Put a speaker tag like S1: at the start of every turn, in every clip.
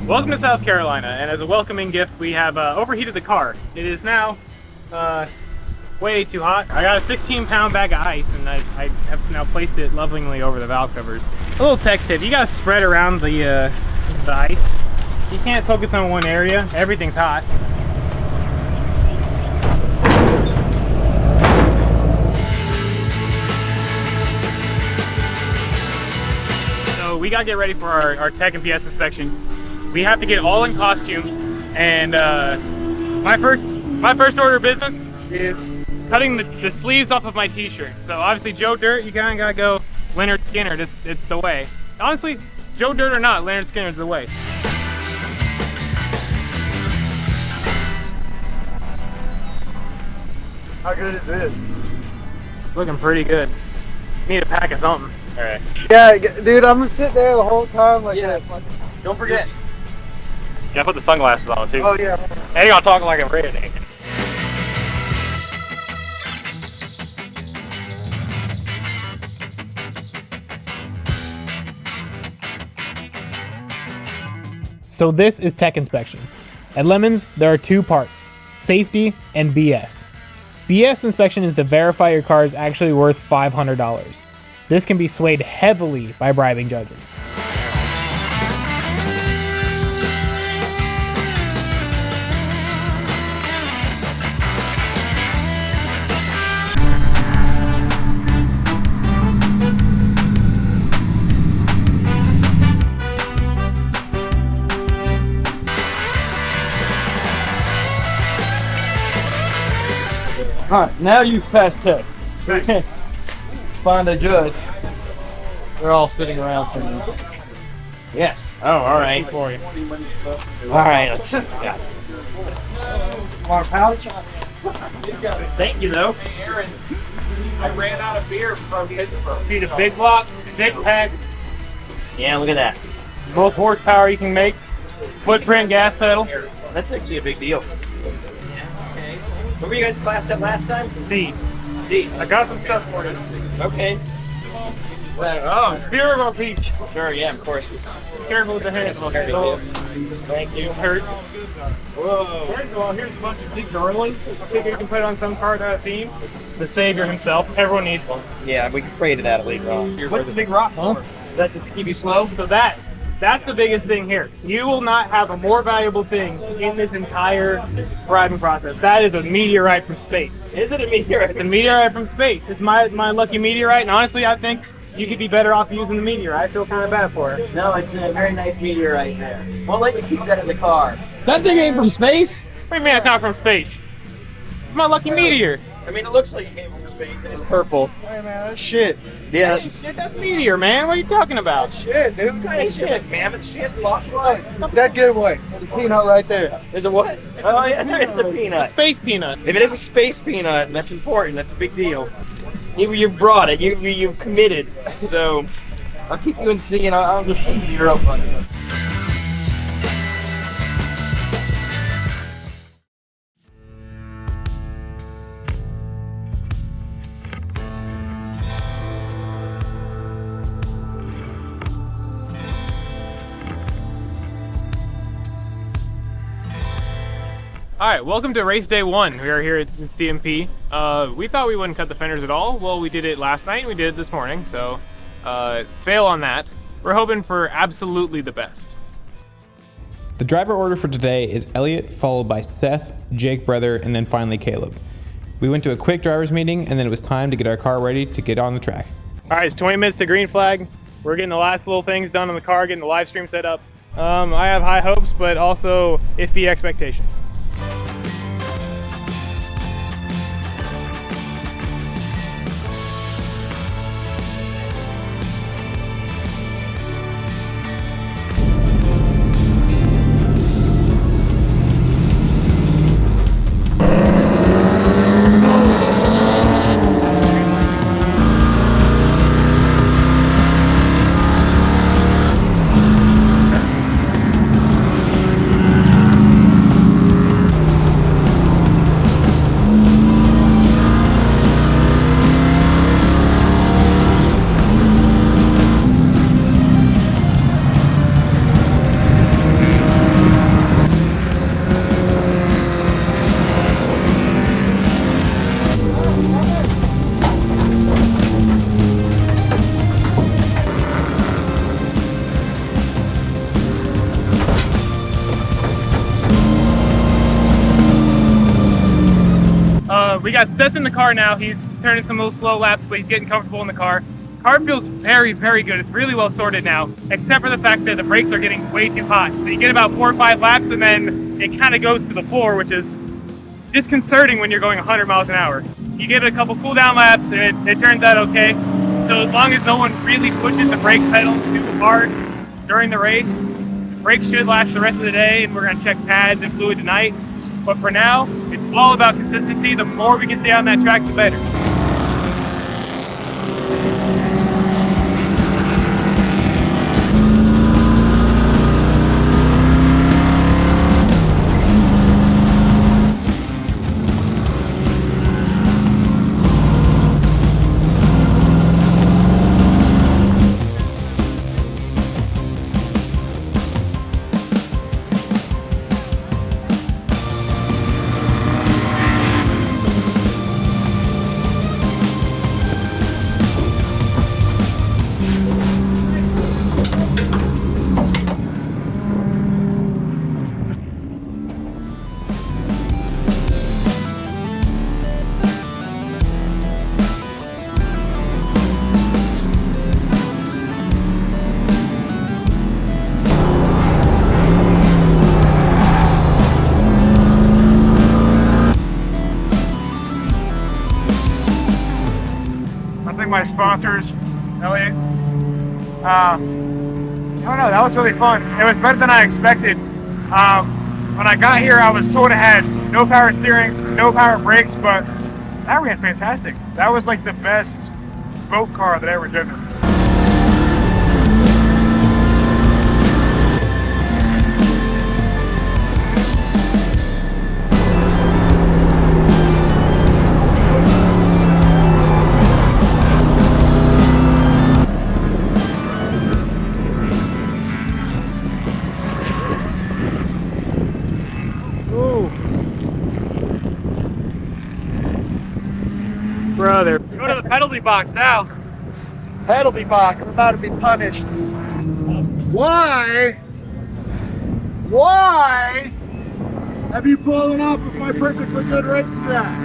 S1: Welcome to South Carolina, and as a welcoming gift, we have overheated the car. It is now way too hot. I got a 16-pound bag of ice, and I have now placed it lovingly over the valve covers. A little tech tip: you gotta spread around the ice. You can't focus on one area. Everything's hot. So we gotta get ready for our tech and PS inspection. We have to get all in costume, and my first order of business is cutting the sleeves off of my t-shirt. So obviously Joe Dirt, you kind of gotta go Leonard Skinner. It's the way. Honestly, Joe Dirt or not, Leonard Skinner's the way.
S2: How good is this?
S1: Looking pretty good. Need a pack of something. All right.
S2: Yeah, dude, I'm gonna sit there the whole time like this.
S1: Don't forget. You gotta put the sunglasses on too.
S2: Oh yeah.
S1: Hang on, talking like I'm ready. So this is tech inspection. At Lemons, there are two parts: safety and BS. BS inspection is to verify your car is actually worth $500. This can be swayed heavily by bribing judges.
S3: Alright, now you've passed tech.
S1: Right.
S3: Find a judge. They're all sitting around saying, yes.
S1: Oh, all right. For you.
S3: Alright, let's sit. Yeah.
S2: Want a pouch?
S3: Thank you, though.
S1: I ran out of beer from Pittsburgh. Need a big block, big pack,
S3: Yeah, look at that.
S1: most horsepower you can make, footprint gas pedal,
S3: That's actually a big deal. What were you guys classed at last time?
S1: C.
S3: C.
S1: I got some stuff for you.
S3: Okay.
S1: Oh, spear of a peach.
S3: Sure, yeah, of course. This
S1: Careful with the handle.
S3: Thank you.
S1: Hurt.
S3: Whoa.
S1: First of all, here's a bunch of big darlings. I figure you can put on some card out of theme. The savior himself. Everyone needs one.
S3: Yeah, we can pray to that later on. What's the big rock for? Is that just to keep you slow?
S1: So that's the biggest thing here. You will not have a more valuable thing in this entire bribing process. That is a meteorite from space.
S3: Is it a meteorite?
S1: It's a meteorite from space. It's my lucky meteorite, and honestly, I think you could be better off using the meteorite. I feel kind of bad for it.
S3: No, it's a very nice meteorite there. We'll let you keep that in the car.
S4: That thing ain't from space?
S1: What do you mean it's not from space? It's my lucky meteor.
S3: I mean, it looks like it came from space and it's purple.
S2: Hey man, that's shit.
S3: Yeah.
S1: Hey, shit, that's meteor, man. What are you talking about?
S2: Shit, dude.
S3: What kind of shit? Like mammoth shit? Fossilized?
S2: That giveaway. There's a peanut right there.
S3: There's a what? Oh yeah, there's a peanut.
S1: Space peanut.
S3: If it is a space peanut, that's important. That's a big deal. You brought it. You've committed. So I'll keep you in C, and I'll just see 0 for you.
S1: All right, welcome to race day 1. We are here at CMP. We thought we wouldn't cut the fenders at all. Well, we did it last night and we did it this morning, so fail on that. We're hoping for absolutely the best.
S5: The driver order for today is Elliot, followed by Seth, Jake Brother, and then finally Caleb. We went to a quick driver's meeting, and then it was time to get our car ready to get on the track.
S1: All right, it's 20 minutes to green flag. We're getting the last little things done on the car, getting the live stream set up. I have high hopes, but also iffy expectations. We got Seth in the car now. He's turning some little slow laps, but he's getting comfortable in the car. Car feels very, very good. It's really well sorted now, except for the fact that the brakes are getting way too hot. So you get about 4 or 5 laps and then it kind of goes to the floor, which is disconcerting when you're going 100 miles an hour. You give it a couple cool down laps and it turns out okay. So as long as no one really pushes the brake pedal too hard during the race, the brakes should last the rest of the day, and we're gonna check pads and fluid tonight. But for now, it's all about consistency. The more we can stay on that track, the better. My sponsors, Elliot. I don't know, that was really fun. It was better than I expected. When I got here, I was told I had no power steering, no power brakes, but that ran fantastic. That was like the best boat car that I ever driven. Brother. Go to the penalty box now.
S2: Penalty box. About to be punished.
S4: Why? Why have you fallen off of my perfectly good racetrack?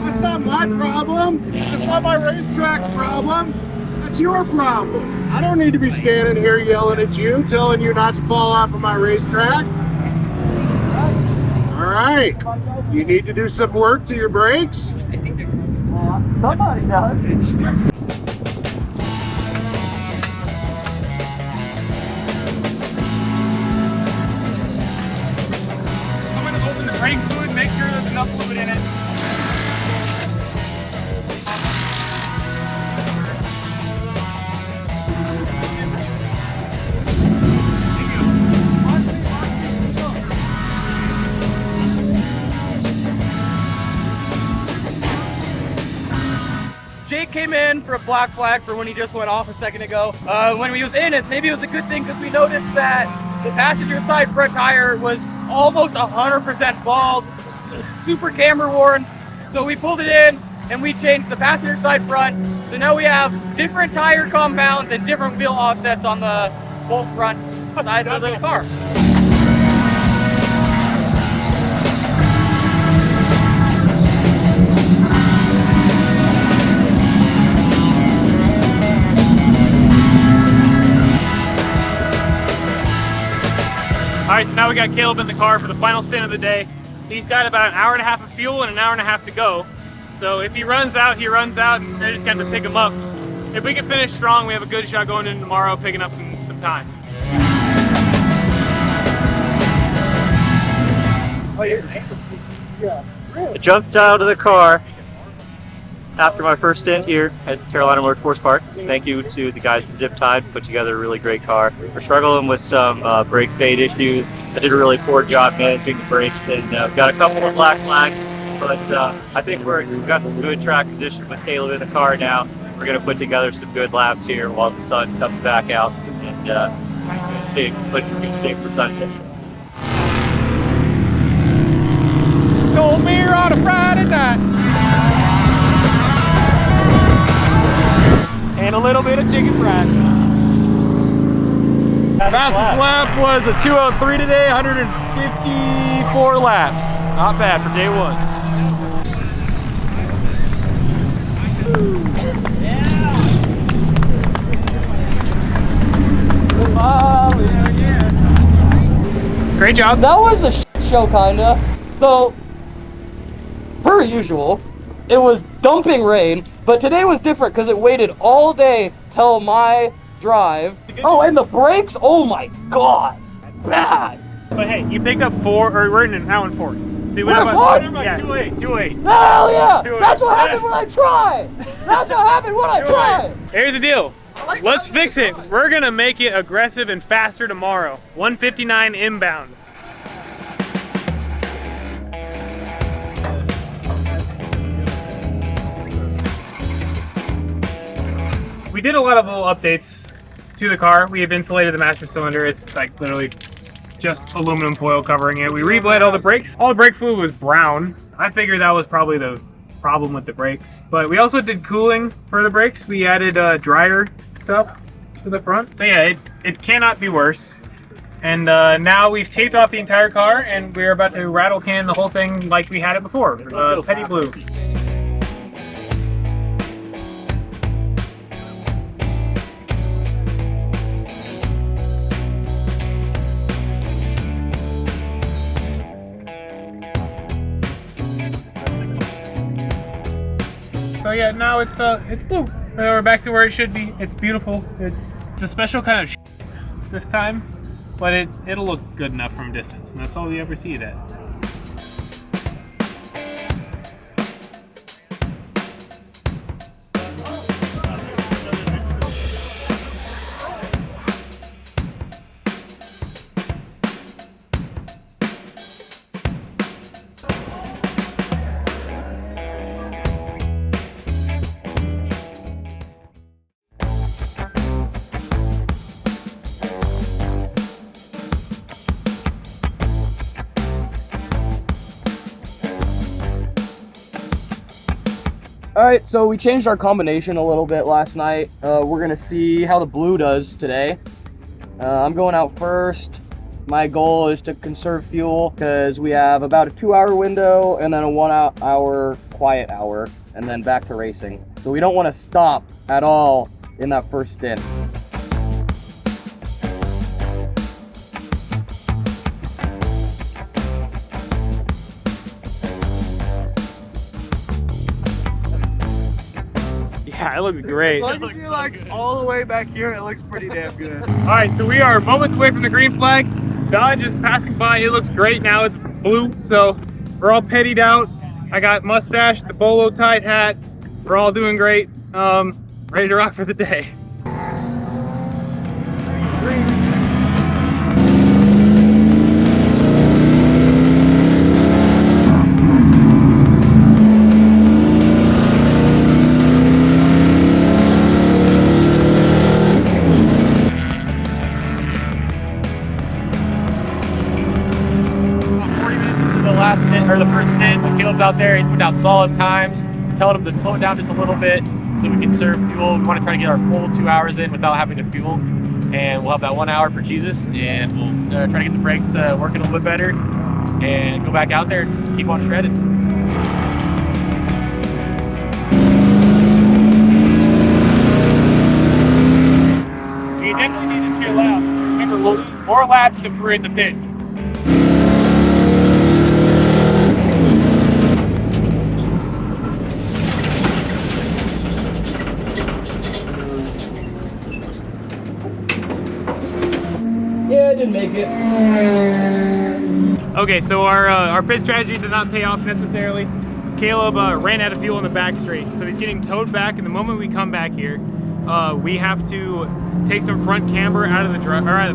S4: That's not my problem. That's not my racetrack's problem. That's your problem. I don't need to be standing here yelling at you, telling you not to fall off of my racetrack. All right. You need to do some work to your brakes.
S2: Somebody does.
S1: I'm gonna open the brake fluid, make sure there's enough fluid in it.
S6: Jake came in for a black flag for when he just went off a second ago. When he was in it, maybe it was a good thing because we noticed that the passenger side front tire was almost 100% bald, super camber worn. So we pulled it in and we changed the passenger side front. So now we have different tire compounds and different wheel offsets on the both front sides of the car.
S1: All right, so now we got Caleb in the car for the final stint of the day. He's got about an hour and a half of fuel and an hour and a half to go. So if he runs out, he runs out, and they're just going to pick him up. If we can finish strong, we have a good shot going in tomorrow, picking up some time.
S7: I jumped out of the car after my first stint here at Carolina Motorsports Park. Thank you to the guys at Zip Tide, put together a really great car. We're struggling with some brake fade issues. I did a really poor job managing the brakes, and got a couple of black flags, but I think we've got some good track position with Caleb in the car now. We're going to put together some good laps here while the sun comes back out, and put in good shape for Sunday.
S6: Cold beer on a Friday night. And a little bit of chicken fried. Fastest lap was a 2:03 today, 154 laps.
S3: Not bad for day one.
S1: Great job.
S6: That was a shit show, kinda. So, per usual, it was dumping rain, but today was different because it waited all day till my drive. Oh, and the brakes, oh my god, bad.
S1: But hey, you picked up 4, or we're now in 4th. So you
S6: We're
S1: went
S6: in
S1: about
S6: 4th?
S1: yeah.
S7: 2-8.
S6: Hell yeah!
S1: Do it.
S6: That's what happened when I try! That's what happened when I try!
S1: Here's the deal. Let's fix it. We're gonna make it aggressive and faster tomorrow. 159 inbound. We did a lot of little updates to the car. We have insulated the master cylinder. It's like literally just aluminum foil covering it. We rebled all the brakes. All the brake fluid was brown. I figured that was probably the problem with the brakes. But we also did cooling for the brakes. We added dryer stuff to the front. So yeah, it cannot be worse. And now we've taped off the entire car and we're about to rattle can the whole thing like we had it before. Petty blue. So yeah, now it's blue. We're back to where it should be. It's beautiful. It's a special kind of this time, but it'll look good enough from a distance, and that's all we ever see it at.
S6: Alright, so we changed our combination a little bit last night. We're gonna see how the blue does today. I'm going out first. My goal is to conserve fuel because we have about a 2-hour window and then a 1-hour quiet hour and then back to racing. So we don't want to stop at all in that first stint.
S1: Yeah, it looks great.
S2: As long as you're like all the way back here, it looks pretty damn good.
S1: All right, so we are moments away from the green flag. Dodge is passing by. It looks great now. It's blue, so we're all pettied out. I got mustache, the bolo tied hat. We're all doing great. Ready to rock for the day.
S7: Last stint, or the first stint, when Caleb's out there, he's putting out solid times, telling him to slow it down just a little bit so we can serve fuel. We want to try to get our full 2 hours in without having to fuel, and we'll have that 1 hour for Jesus, and we'll try to get the brakes working a little bit better and go back out there and keep on shredding.
S1: You definitely need to chill out. Remember, more laps if we're in the pit.
S6: Yeah, I didn't make it.
S1: Okay, so our pit strategy did not pay off necessarily. Caleb ran out of fuel in the back straight, so he's getting towed back. And the moment we come back here, we have to take some front camber out of the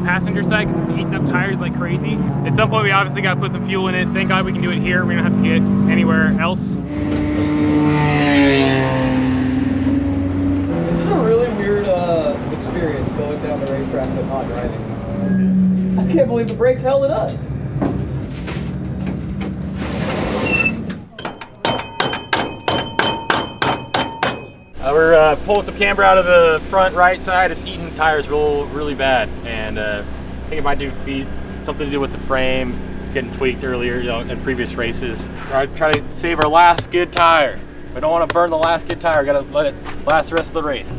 S1: passenger side because it's eating up tires like crazy. At some point, we obviously got to put some fuel in it. Thank God we can do it here. We don't have to get anywhere else.
S6: This is a really weird experience going down the racetrack but not driving. I can't believe the brakes held it up.
S7: We're pulling some camber out of the front right side. It's eating tires really bad, and I think it might be something to do with the frame.
S8: getting tweaked earlier, in previous races. I try to save our last good tire. We don't want to burn the last good tire. Got to let it last the rest of the race.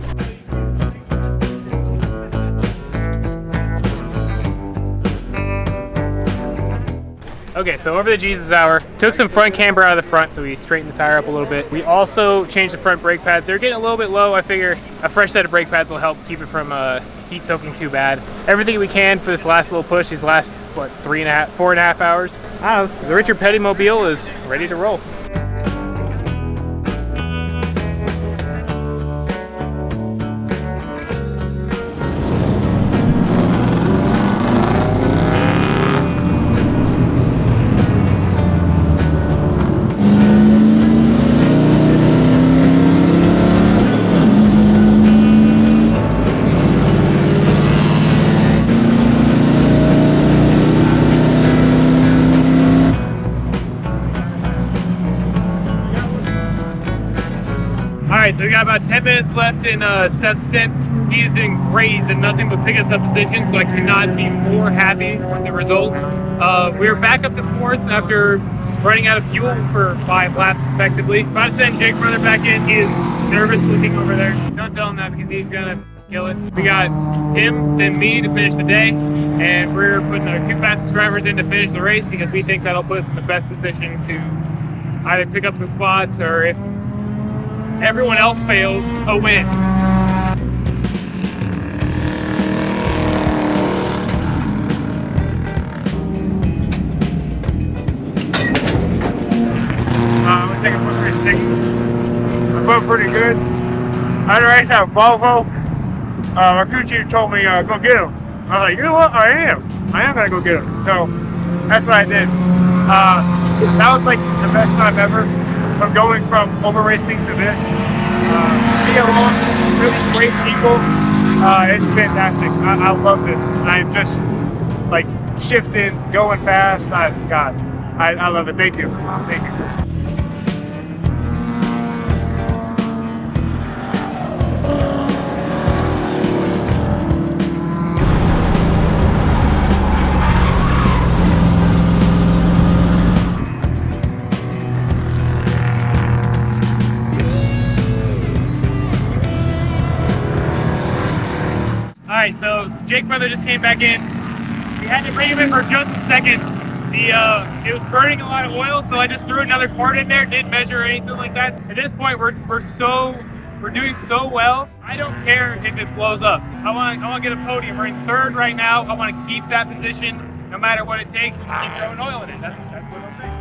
S1: Okay, so over the Jesus hour, took some front camber out of the front, so we straightened the tire up a little bit. We also changed the front brake pads. They're getting a little bit low. I figure a fresh set of brake pads will help keep it from heat soaking too bad. Everything we can for this last little push, these last, what, 4.5 hours. I don't know, the Richard Petty Mobile is ready to roll. Alright, so we got about 10 minutes left in Seth's stint. He's doing great. He's done nothing but pick us up position, so I cannot be more happy with the result. We're back up to 4th after running out of fuel for 5 laps effectively. About to send Jake Brother back in. He is nervous looking over there. Don't tell him that because he's gonna kill it. We got him, then me to finish the day, and we're putting our 2 fastest drivers in to finish the race because we think that'll put us in the best position to either pick up some spots or if everyone else fails, a win. I'm gonna take a 436. I'm going pretty good. I right now, Volvo. My crew chief told me go get him. I was like, you know what? I am gonna go get him. So that's what I did. That was like the best time ever. From going from over racing to this, being along really great people, it's fantastic. I love this. I'm just like shifting, going fast. God, I love it. Thank you. Thank you. Alright, so Jake Brother just came back in. We had to bring him in for just a second. It was burning a lot of oil, so I just threw another quart in there, didn't measure or anything like that. At this point, we're doing so well, I don't care if it blows up. I want to get a podium. We're in 3rd right now. I want to keep that position no matter what it takes. We'll just keep throwing oil in it. That's what I'm saying.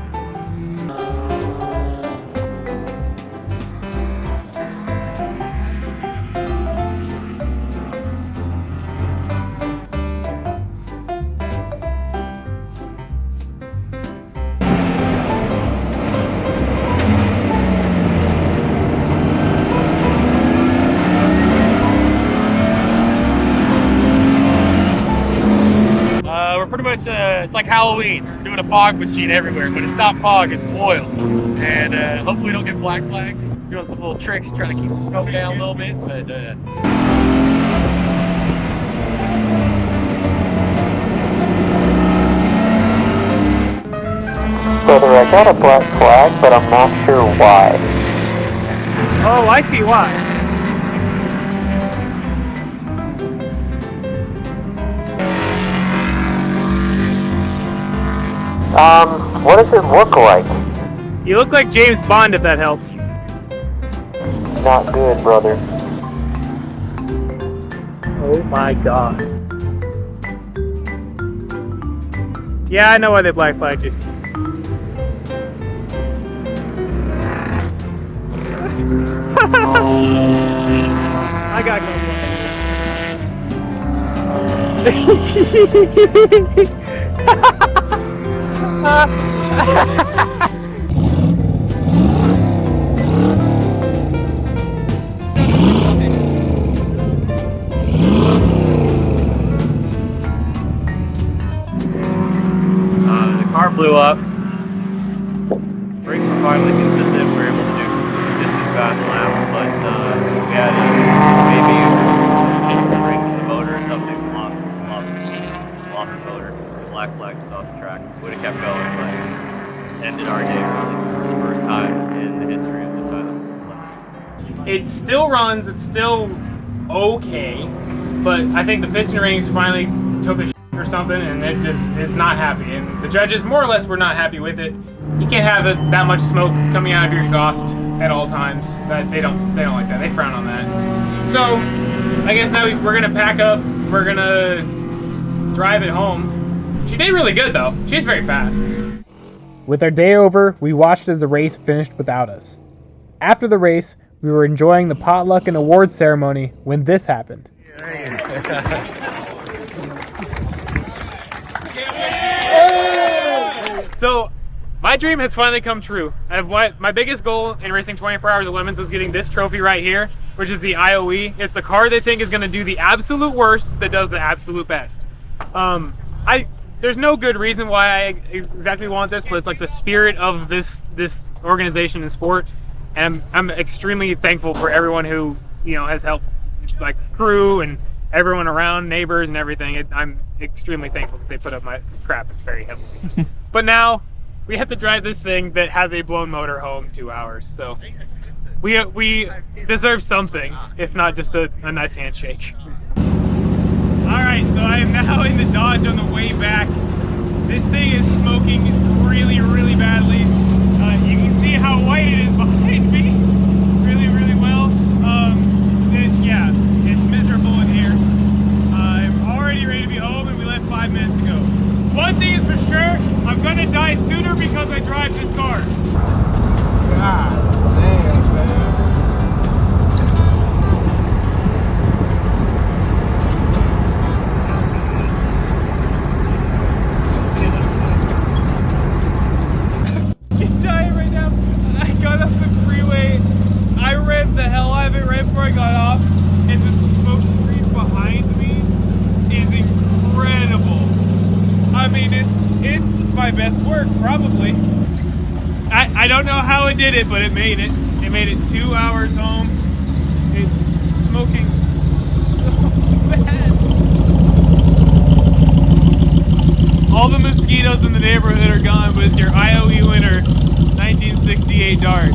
S1: It's like Halloween. We're doing a fog machine everywhere, but it's not fog, it's oil. And hopefully we don't get black flag. Doing some little tricks, trying to keep the smoke down a little bit, but
S9: Brother, I got a black flag, but I'm not sure why.
S1: Oh, I see why.
S9: What does it look like?
S1: You look like James Bond, if that helps.
S9: Not good, brother.
S1: Oh my god. Yeah, I know why they black flagged you. I got
S7: The car blew up. Brakes were finally consistent. We were able to do consistent fast laps, but we had maybe brakes in the motor or something. Lost the motor. black flag just off the track. Would have kept going, but ended our day early for the first time in the history of the title.
S1: It still runs, it's still okay, but I think the piston rings finally took a or something, and it just is not happy. And the judges more or less were not happy with it. You can't have that much smoke coming out of your exhaust at all times. That they don't like that. They frown on that. So I guess now we're gonna pack up. We're gonna drive it home. She did really good though. She's very fast.
S5: With our day over, we watched as the race finished without us. After the race, we were enjoying the potluck and awards ceremony when this happened.
S1: So, my dream has finally come true. My biggest goal in racing 24 Hours of Lemons was getting this trophy right here, which is the IOE. It's the car they think is going to do the absolute worst that does the absolute best. There's no good reason why I exactly want this, but it's like the spirit of this organization and sport. And I'm extremely thankful for everyone who has helped, like crew and everyone around, neighbors and everything. I'm extremely thankful because they put up my crap very heavily. But now we have to drive this thing that has a blown motor home 2 hours. So we deserve something, if not just a nice handshake. All right, so I am now in the Dodge on the way back. This thing is smoking really, really badly. You can see how white it is behind me really, really well. Yeah, it's miserable in here. I'm already ready to be home and we left 5 minutes ago. One thing is for sure, I'm gonna die sooner because I drive this car.
S4: God damn, man.
S1: Dying right now. I got off the freeway. I revved the hell out of it right before I got off, and the smoke screen behind me is incredible. I mean, it's my best work probably. I don't know how it did it, but it made it. It made it 2 hours home. It's smoking so bad. All the mosquitoes in the neighborhood are gone, but it's your IOE winner, 1968 Dart.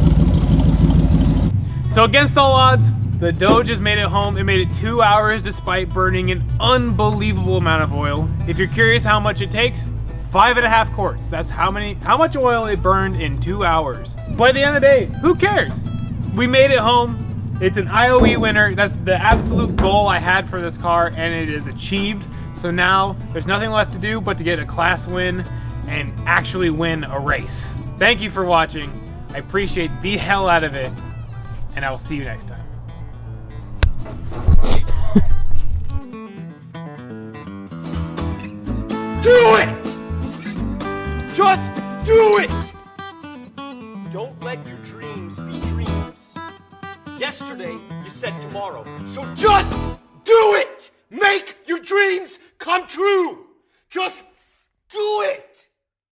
S1: So against all odds, the Doge has made it home. It made it 2 hours despite burning an unbelievable amount of oil. If you're curious how much it takes, 5.5 quarts. That's how much oil it burned in 2 hours. But at the end of the day, who cares? We made it home. It's an IOE winner. That's the absolute goal I had for this car, and it is achieved. So now there's nothing left to do but to get a class win and actually win a race. Thank you for watching. I appreciate the hell out of it, and I will see you next time.
S10: Do it! Just do it! Don't let your dreams be dreams. Yesterday, you said tomorrow. So just do it! Make your dreams come true! Just do it!